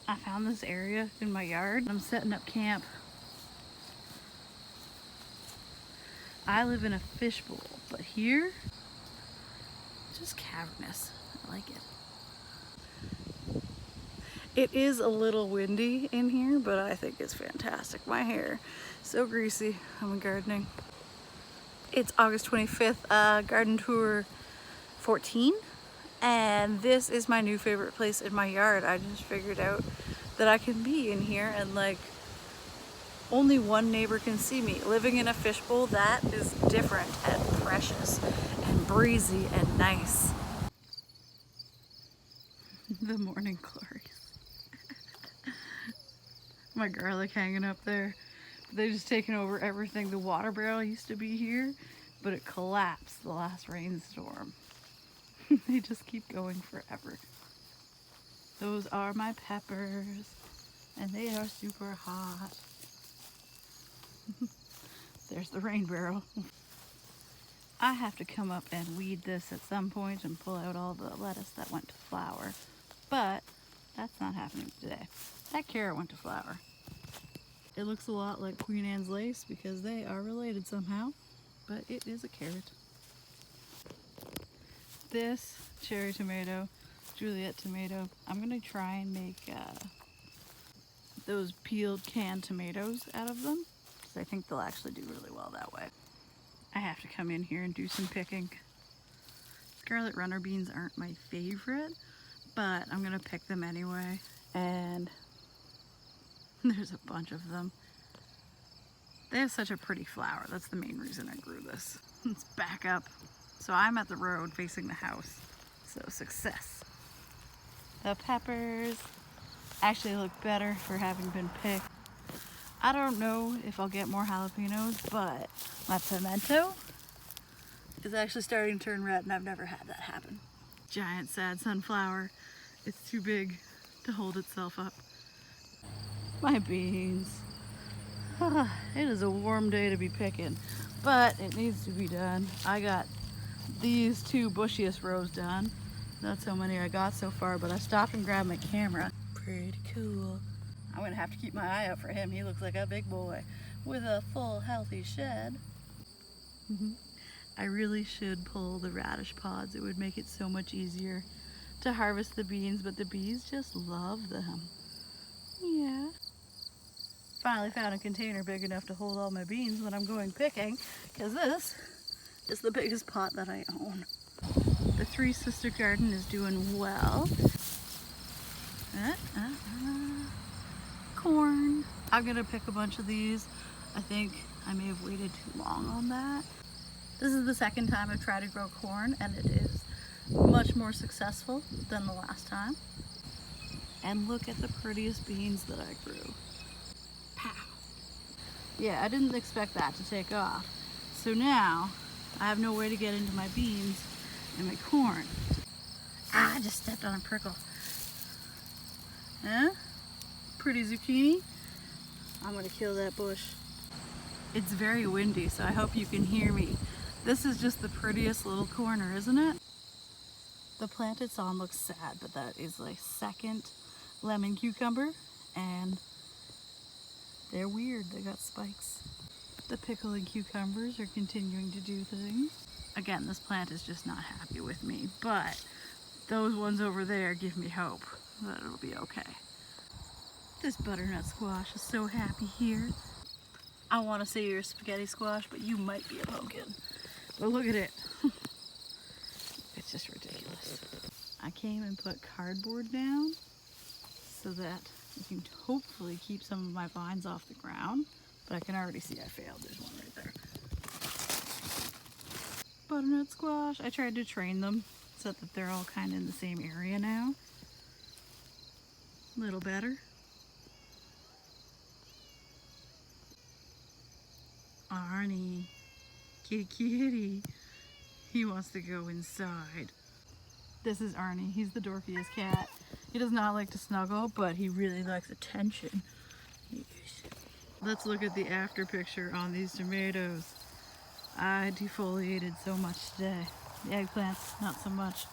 I found this area in my yard. I'm setting up camp. I live in a fishbowl, but here, just cavernous. I like it. It is a little windy in here, but I think it's fantastic. My hair, so greasy. I'm gardening. It's August 25th, garden tour 14. And this is my new favorite place in my yard. I just figured out that I can be in here and like only one neighbor can see me. Living in a fishbowl, that is different and precious and breezy and nice. The morning glories. My garlic hanging up there. They've just taken over everything. The water barrel used to be here, but it collapsed the last rainstorm. They just keep going forever. Those are my peppers, and they are super hot. There's the rain barrel. I have to come up and weed this at some point and pull out all the lettuce that went to flower, but that's not happening today. That carrot went to flower. It looks a lot like Queen Anne's lace because they are related somehow, but it is a carrot. This cherry tomato, Juliet tomato, I'm gonna try and make those peeled canned tomatoes out of them because I think they'll actually do really well that way. I have to come in here and do some picking. Scarlet runner beans aren't my favorite, but I'm gonna pick them anyway. And there's a bunch of them. They have such a pretty flower. That's the main reason I grew this. Let's back up. So I'm at the road facing the house. So success. The peppers actually look better for having been picked. I don't know if I'll get more jalapenos, but my pimento is actually starting to turn red and I've never had that happen. Giant sad sunflower. It's too big to hold itself up. My beans. It is a warm day to be picking, but it needs to be done. I got these two bushiest rows done. That's how many I got so far, but I stopped and grabbed my camera. Pretty cool. I'm gonna have to keep my eye out for him. He looks like a big boy with a full healthy shed. I really should pull the radish pods. It would make it so much easier to harvest the beans, but the bees just love them. Yeah. Finally found a container big enough to hold all my beans when I'm going picking, because this is the biggest pot that I own. The Three Sister Garden is doing well. Corn. I'm gonna pick a bunch of these. I think I may have waited too long on that. This is the second time I've tried to grow corn, and it is much more successful than the last time. And look at the prettiest beans that I grew. Pow. Yeah, I didn't expect that to take off. So now I have no way to get into my beans and my corn. Ah, I just stepped on a prickle. Huh? Pretty zucchini. I'm gonna kill that bush. It's very windy, so I hope you can hear me. This is just the prettiest little corner, isn't it? The plant it's on looks sad, but that is like second lemon cucumber, and they're weird. They got spikes. The pickle and cucumbers are continuing to do things. Again, this plant is just not happy with me, but those ones over there give me hope that it'll be okay. This butternut squash is so happy here. I want to say you're a spaghetti squash, but you might be a pumpkin. But look at it. It's just ridiculous. I came and put cardboard down so that you can hopefully keep some of my vines off the ground, but I can already see I failed. There's one right there. Butternut squash. I tried to train them so that they're all kind of in the same area now. A little better. Arnie, kitty kitty, he wants to go inside. This is Arnie. He's the dorkiest cat. He does not like to snuggle, but he really likes attention. Yes. Let's look at the after picture on these tomatoes. I defoliated so much today. The eggplants, not so much.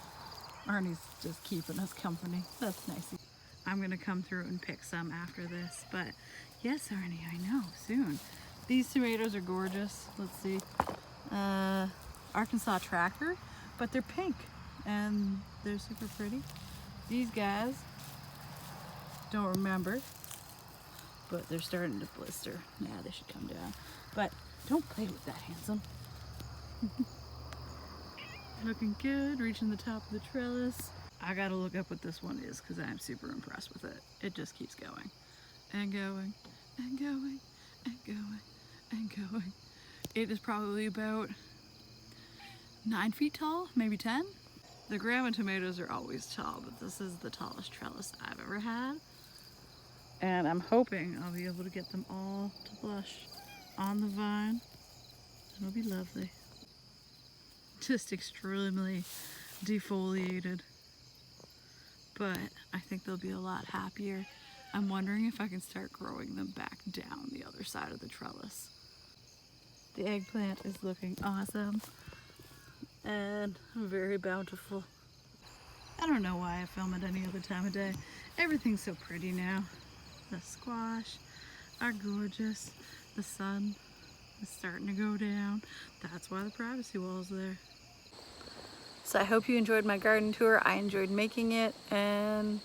Arnie's just keeping us company. That's nice. I'm gonna come through and pick some after this. But yes, Arnie, I know, soon. These tomatoes are gorgeous. Let's see. Arkansas Tracker, but they're pink and they're super pretty. These guys, don't remember, but they're starting to blister. Yeah, they should come down. But don't play with that, handsome. Looking good, reaching the top of the trellis. I gotta look up what this one is because I'm super impressed with it. It just keeps going and going and going and going and going. It is probably about 9 feet tall, maybe 10. The grandma tomatoes are always tall, but this is the tallest trellis I've ever had. And I'm hoping I'll be able to get them all to blush on the vine. It'll be lovely. Just extremely defoliated. But I think they'll be a lot happier. I'm wondering if I can start growing them back down the other side of the trellis. The eggplant is looking awesome and very bountiful. I don't know why I film it any other time of day. Everything's so pretty now. The squash are gorgeous. The sun is starting to go down. That's why the privacy wall's there. So I hope you enjoyed my garden tour. I enjoyed making it, and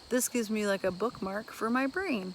this gives me like a bookmark for my brain.